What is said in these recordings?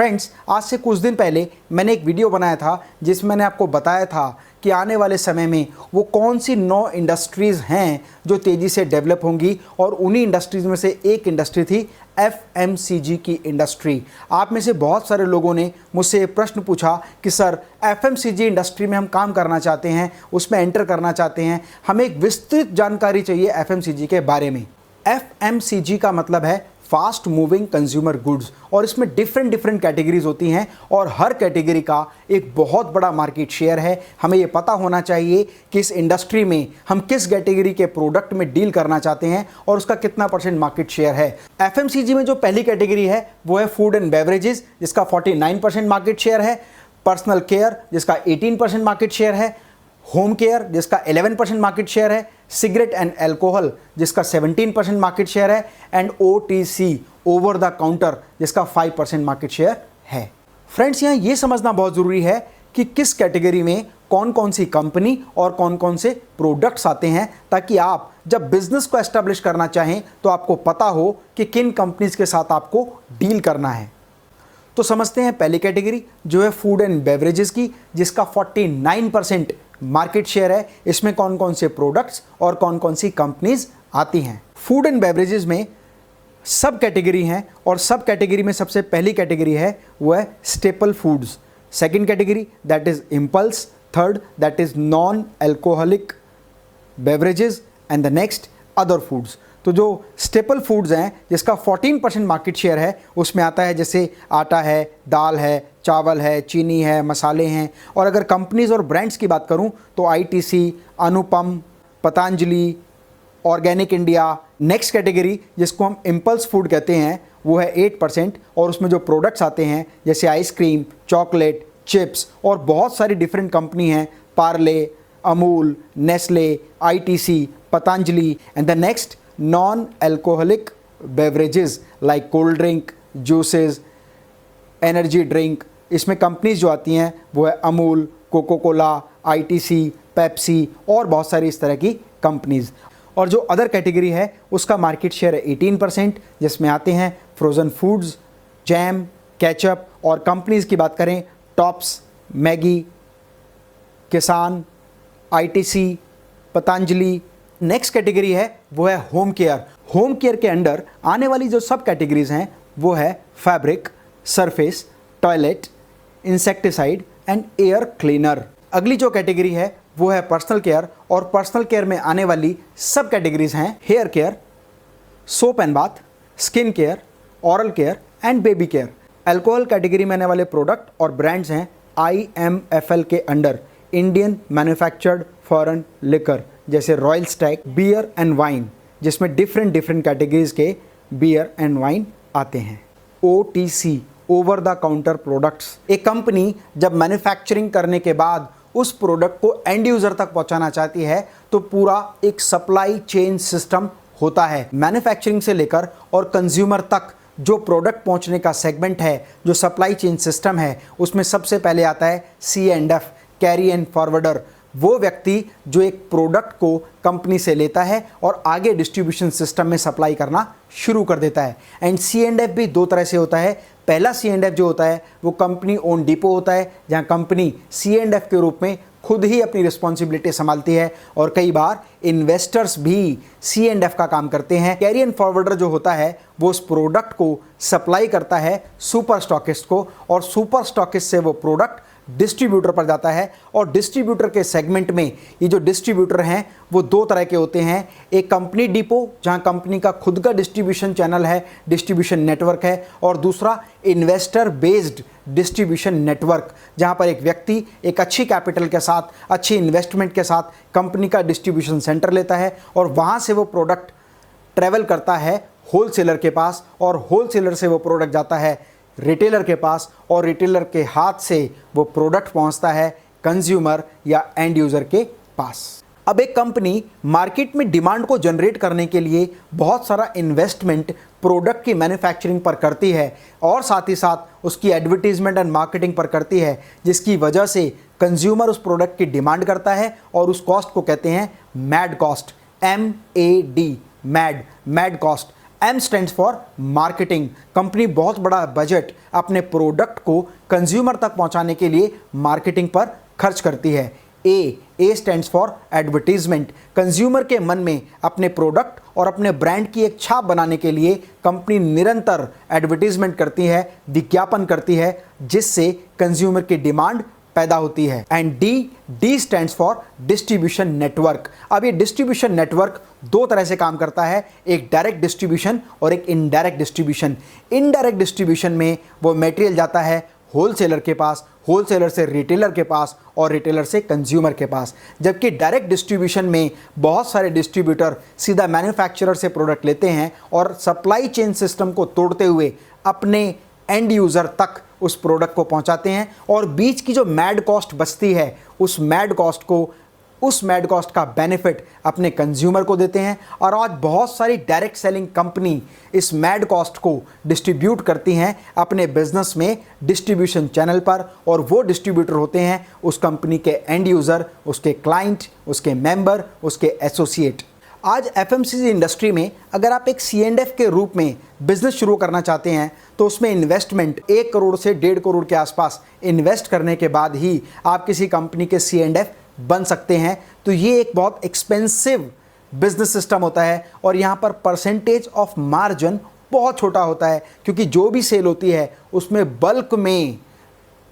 Friends, आज से कुछ दिन पहले मैंने एक वीडियो बनाया था जिसमें मैंने आपको बताया था कि आने वाले समय में वो कौन सी 9 इंडस्ट्रीज़ हैं जो तेज़ी से डेवलप होंगी, और उन्हीं इंडस्ट्रीज़ में से एक इंडस्ट्री थी FMCG की इंडस्ट्री। आप में से बहुत सारे लोगों ने मुझसे ये प्रश्न पूछा कि सर, FMCG इंडस्ट्री में हम काम करना चाहते हैं, उसमें एंटर करना चाहते हैं, हमें एक विस्तृत जानकारी चाहिए FMCG के बारे में। FMCG का मतलब है फास्ट मूविंग कंज्यूमर गुड्स, और इसमें डिफरेंट कैटेगरीज होती हैं और हर कैटेगरी का एक बहुत बड़ा मार्केट शेयर है। हमें ये पता होना चाहिए कि इस इंडस्ट्री में हम किस कैटेगरी के प्रोडक्ट में डील करना चाहते हैं और उसका कितना % मार्केट शेयर है। FMCG में जो पहली कैटेगरी है वो है फूड एंड बेवरेजेस, जिसका 49% मार्केट शेयर है, पर्सनल केयर जिसका 18% मार्केट शेयर है, होम केयर जिसका 11% मार्केट शेयर है, सिगरेट एंड अल्कोहल जिसका 17% मार्केट शेयर है, and OTC over the counter जिसका 5% मार्केट शेयर है। फ्रेंड्स, यहाँ ये समझना बहुत ज़रूरी है कि किस कैटेगरी में कौन कौन सी कंपनी और कौन कौन से प्रोडक्ट्स आते हैं, ताकि आप जब बिजनेस को एस्टेब्लिश करना चाहें तो आपको पता हो कि किन कंपनीज के साथ आपको डील करना है। तो समझते हैं पहली कैटेगरी जो है फूड एंड बेवरेजेस की, जिसका 49% मार्केट शेयर है। इसमें कौन कौन से प्रोडक्ट्स और कौन कौन सी कंपनीज आती हैं। फूड एंड बेवरेजेस में सब कैटेगरी हैं, और सब कैटेगरी में सबसे पहली कैटेगरी है वो है staple foods, second category that is impulse, third that is non alcoholic beverages, and the next other foods. तो जो स्टेपल फूड्स हैं जिसका 14% मार्केट शेयर है, उसमें आता है जैसे आटा है, दाल है, चावल है, चीनी है, मसाले हैं। और अगर कंपनीज़ और ब्रांड्स की बात करूं तो ITC, Anupam, Patanjali, organic India. Next category जिसको हम इम्पल्स फूड कहते हैं वो है 8%, और उसमें जो प्रोडक्ट्स आते हैं जैसे आइसक्रीम, चॉकलेट, चिप्स और बहुत सारी डिफरेंट कंपनी हैं, Parle, Amul, Nestle, ITC, Patanjali. And the next non alcoholic beverages like cold drink, juices, energy drink. इसमें कंपनीज जो आती हैं वो है Amul, coca cola, ITC, Pepsi और बहुत सारी इस तरह की कंपनीज। और जो अदर कैटेगरी है उसका मार्केट शेयर है 18%, जिसमें आते हैं फ्रोज़न फूड्स, जैम, केचप। और कंपनीज की बात करें Tops, Maggi, Kissan, ITC, Patanjali. Next category है वो है होम केयर। होम केयर के अंडर आने वाली जो सब कैटेगरीज हैं वो है fabric, surface, toilet, insecticide and air cleaner. अगली जो कैटेगरी है वो है पर्सनल केयर, और पर्सनल केयर में आने वाली सब कैटेगरीज हैं hair care, soap and bath, skin care, oral care and baby care. Alcohol category में आने वाले प्रोडक्ट और ब्रांड्स हैं IMFL के under Indian manufactured foreign liquor, जैसे Royal Stag, beer and wine, जिसमें डिफरेंट कैटेगरीज के बियर एंड वाइन आते हैं। OTC over the counter products. एक कंपनी जब मैन्युफैक्चरिंग करने के बाद उस प्रोडक्ट को एंड यूज़र तक पहुंचाना चाहती है तो पूरा एक सप्लाई चेन सिस्टम होता है। मैन्युफैक्चरिंग से लेकर और कंज्यूमर तक जो प्रोडक्ट पहुंचने का सेगमेंट है, जो सप्लाई चेन सिस्टम है, उसमें सबसे पहले आता है C&F, कैरी एंड फॉरवर्डर। वो व्यक्ति जो एक प्रोडक्ट को कंपनी से लेता है और आगे डिस्ट्रीब्यूशन सिस्टम में सप्लाई करना शुरू कर देता है। एंड C&F भी दो तरह से होता है। पहला C&F जो होता है वो कंपनी ओन डिपो होता है, जहां कंपनी C&F के रूप में खुद ही अपनी रिस्पॉन्सिबिलिटी संभालती है, और कई बार इन्वेस्टर्स भी C&F का काम करते हैं। कैरी एंड फॉरवर्डर जो होता है वो उस प्रोडक्ट को सप्लाई करता है सुपर स्टॉकिस्ट को, और सुपर स्टॉकिस्ट से वो प्रोडक्ट डिस्ट्रीब्यूटर पर जाता है। और डिस्ट्रीब्यूटर के सेगमेंट में ये जो डिस्ट्रीब्यूटर हैं वो दो तरह के होते हैं। एक कंपनी डिपो, जहां कंपनी का खुद का डिस्ट्रीब्यूशन चैनल है, डिस्ट्रीब्यूशन नेटवर्क है, और दूसरा इन्वेस्टर बेस्ड डिस्ट्रीब्यूशन नेटवर्क, जहां पर एक व्यक्ति एक अच्छी कैपिटल के साथ, अच्छी इन्वेस्टमेंट के साथ कंपनी का डिस्ट्रीब्यूशन सेंटर लेता है, और वहां से वो प्रोडक्ट ट्रेवल करता है होलसेलर के पास, और होलसेलर से वो प्रोडक्ट जाता है रिटेलर के पास, और रिटेलर के हाथ से वो प्रोडक्ट पहुंचता है कंज्यूमर या एंड यूज़र के पास। अब एक कंपनी मार्केट में डिमांड को जनरेट करने के लिए बहुत सारा इन्वेस्टमेंट प्रोडक्ट की मैन्युफैक्चरिंग पर करती है, और साथ ही साथ उसकी एडवर्टीजमेंट एंड मार्केटिंग पर करती है, जिसकी वजह से कंज्यूमर उस प्रोडक्ट की डिमांड करता है, और उस कॉस्ट को कहते हैं mad cost, MAD, mad cost. M stands for marketing. Company बहुत बड़ा बजट अपने प्रोडक्ट को कंज्यूमर तक पहुंचाने के लिए मार्केटिंग पर खर्च करती है। A stands for advertisement. Consumer के मन में अपने प्रोडक्ट और अपने ब्रांड की एक छाप बनाने के लिए कंपनी निरंतर एडवर्टीजमेंट करती है, विज्ञापन करती है, जिससे कंज्यूमर की डिमांड पैदा होती है। And D stands for distribution network. अब ये डिस्ट्रीब्यूशन नेटवर्क दो तरह से काम करता है, एक डायरेक्ट डिस्ट्रीब्यूशन और एक इनडायरेक्ट डिस्ट्रीब्यूशन। इनडायरेक्ट डिस्ट्रीब्यूशन में वो मटेरियल जाता है होलसेलर के पास, होलसेलर से रिटेलर के पास और रिटेलर से कंज्यूमर के पास। जबकि डायरेक्ट डिस्ट्रीब्यूशन में बहुत सारे डिस्ट्रीब्यूटर सीधा मैन्युफैक्चरर से प्रोडक्ट लेते हैं और सप्लाई चेन सिस्टम को तोड़ते हुए अपने एंड यूज़र तक उस प्रोडक्ट को पहुंचाते हैं और बीच की जो मैड कॉस्ट बचती है उस मैड कॉस्ट का बेनिफिट अपने कंज्यूमर को देते हैं। और आज बहुत सारी डायरेक्ट सेलिंग कंपनी इस मैड कॉस्ट को डिस्ट्रीब्यूट करती हैं अपने बिजनेस में डिस्ट्रीब्यूशन चैनल पर, और वो डिस्ट्रीब्यूटर होते हैं उस कंपनी के एंड यूज़र, उसके क्लाइंट, उसके मेंबर, उसके एसोसिएट। आज FMCG इंडस्ट्री में अगर आप एक C&F के रूप में बिजनेस शुरू करना चाहते हैं तो उसमें इन्वेस्टमेंट 1 करोड़ से 1.5 करोड़ के आसपास इन्वेस्ट करने के बाद ही आप किसी कंपनी के C&F बन सकते हैं। तो ये एक बहुत एक्सपेंसिव बिजनेस सिस्टम होता है और यहाँ पर परसेंटेज ऑफ मार्जिन बहुत छोटा होता है, क्योंकि जो भी सेल होती है उसमें बल्क में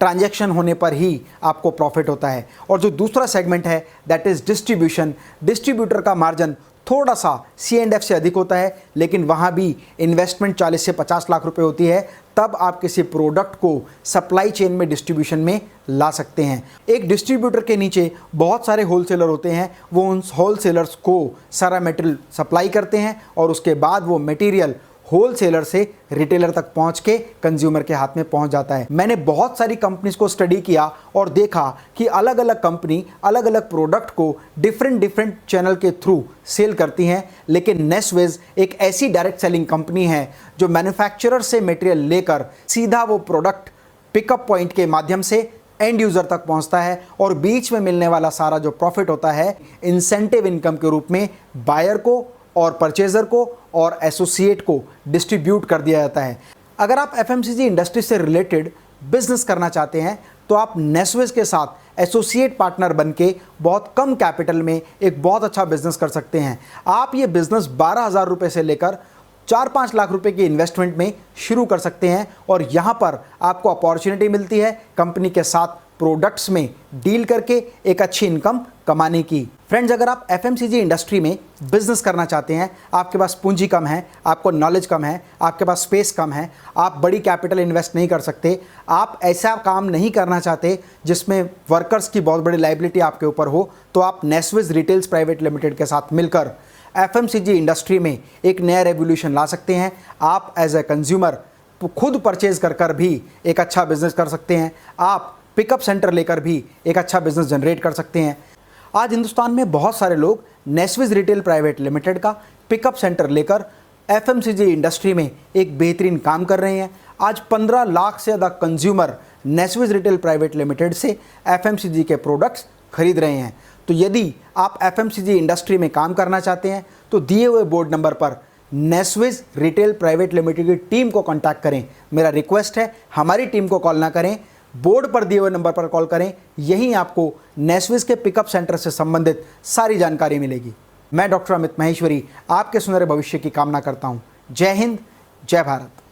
ट्रांजैक्शन होने पर ही आपको प्रॉफिट होता है। और जो दूसरा सेगमेंट है दैट इज़ डिस्ट्रीब्यूशन। डिस्ट्रीब्यूटर का मार्जिन थोड़ा सा C&F से अधिक होता है, लेकिन वहाँ भी इन्वेस्टमेंट 40 से 50 लाख रुपए होती है, तब आप किसी प्रोडक्ट को सप्लाई चेन में डिस्ट्रीब्यूशन में ला सकते हैं। एक डिस्ट्रीब्यूटर के नीचे बहुत सारे होलसेलर होते हैं, वो उन होलसेलर्स को सारा मटेरियल सप्लाई करते हैं और उसके बाद वो मटेरियल होलसेलर से रिटेलर तक पहुंच के कंज्यूमर के हाथ में पहुंच जाता है। मैंने बहुत सारी कंपनीज को स्टडी किया और देखा कि अलग अलग कंपनी अलग अलग प्रोडक्ट को डिफरेंट चैनल के थ्रू सेल करती हैं, लेकिन नेस्वेज एक ऐसी डायरेक्ट सेलिंग कंपनी है जो मैन्युफैक्चरर से मटेरियल लेकर सीधा वो प्रोडक्ट पिकअप पॉइंट के माध्यम से एंड यूज़र तक पहुंचता है और बीच में मिलने वाला सारा जो प्रॉफिट होता है इंसेंटिव इनकम के रूप में बायर को और परचेज़र को और एसोसिएट को डिस्ट्रीब्यूट कर दिया जाता है। अगर आप FMCG इंडस्ट्री से रिलेटेड बिजनेस करना चाहते हैं तो आप नेस्वेज के साथ एसोसिएट पार्टनर बनके बहुत कम कैपिटल में एक बहुत अच्छा बिजनेस कर सकते हैं। आप ये बिजनेस 12,000 रुपये से लेकर 4-5 लाख रुपए की इन्वेस्टमेंट में शुरू कर सकते हैं और यहाँ पर आपको अपॉर्चुनिटी मिलती है कंपनी के साथ प्रोडक्ट्स में डील करके एक अच्छी इनकम कमाने की। फ्रेंड्स, अगर आप FMCG इंडस्ट्री में बिजनेस करना चाहते हैं, आपके पास पूंजी कम है, आपको नॉलेज कम है, आपके पास स्पेस कम है, आप बड़ी कैपिटल इन्वेस्ट नहीं कर सकते, आप ऐसा काम नहीं करना चाहते जिसमें वर्कर्स की बहुत बड़ी लायबिलिटी आपके ऊपर हो, तो आप नेस्वेज रिटेल्स प्राइवेट लिमिटेड के साथ मिलकर FMCG इंडस्ट्री में एक नया रेवोल्यूशन ला सकते हैं। आप एज ए कंज्यूमर खुद परचेज कर भी एक अच्छा बिजनेस कर सकते हैं। आप पिकअप सेंटर लेकर भी एक अच्छा बिजनेस जनरेट कर सकते हैं। आज हिंदुस्तान में बहुत सारे लोग नेस्वेज रिटेल प्राइवेट लिमिटेड का पिकअप सेंटर लेकर FMCG इंडस्ट्री में एक बेहतरीन काम कर रहे हैं। आज 15 लाख से ज़्यादा कंज्यूमर नेस्वेज रिटेल प्राइवेट लिमिटेड से FMCG के प्रोडक्ट्स खरीद रहे हैं। तो यदि आप FMCG इंडस्ट्री में काम करना चाहते हैं तो दिए हुए बोर्ड नंबर पर नेस्वेज रिटेल प्राइवेट लिमिटेड की टीम को कॉन्टैक्ट करें। मेरा रिक्वेस्ट है, हमारी टीम को कॉल ना करें, बोर्ड पर दिए हुए नंबर पर कॉल करें। यहीं आपको नेस्वेज के पिकअप सेंटर से संबंधित सारी जानकारी मिलेगी। मैं डॉक्टर अमित महेश्वरी आपके सुनहरे भविष्य की कामना करता हूं। जय हिंद, जय भारत।